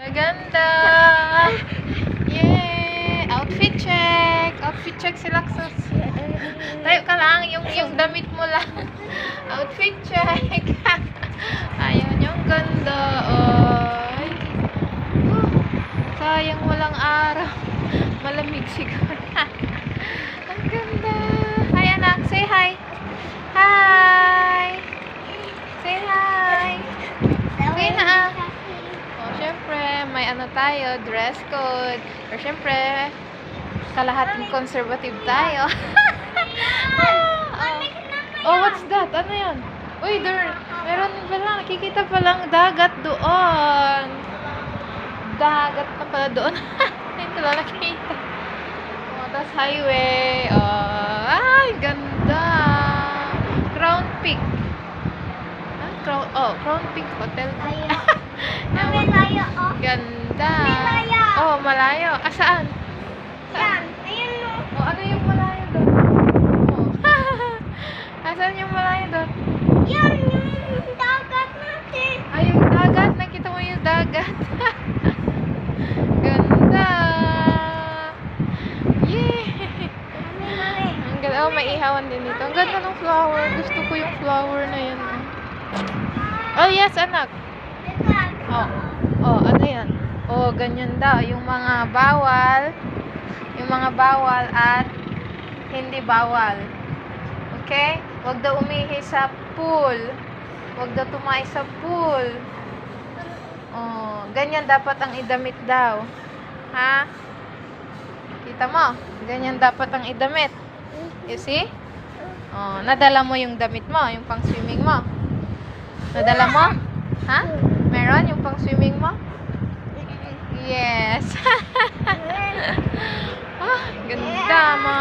Maganda! Yay! Outfit check! Outfit check si Laxos. Tayo ka lang, yung damit mo lang. Outfit check! Ayan, yung ganda. Oy. Sayang walang araw. Malamig siguro. Ang ganda. Hi anak, say hi. Hi! Say hi! Say na. Oh, syempre, may ano tayo, dress code. Or syempre, kalahating conservative tayo. Oh, what's that? Ano yan? Uy, meron pala, nakikita palang dagat doon. Dagat na pala doon. Hindi ko lang nakita. Oh, tapos highway. Oh, ay, ganda. Crown Peak. Crown Peak Hotel. Malayo, oh. Ganda. Malayo. Oh, malayo. Ah, saan? Yan. Ayun, no. Oh, ano yung malayo doon? Oh. Asan yung malayo doon? Yan, yung dagat natin. Ay, yung dagat. Nakita mo yung dagat. Ganda. Yay! Mali. Ang ganda. Oh, may ihawan din dito. Ang ganda ng flower. Gusto ko yung flower na yun. Oh, yes, anak. Oh. Oh, ano yan? Oh, ganyan daw. Yung mga bawal. Yung mga bawal at hindi bawal. Okay? Huwag daw umihi sa pool. Huwag daw tumae sa pool. Oh, ganyan dapat ang idamit daw. Ha? Kita mo? Ganyan dapat ang idamit. You see? Oh, nadala mo yung damit mo, yung pang-swimming mo. Nadala mo? Ha? Meron yung pang-swimming mo? Yes. Ah, ganda, ma.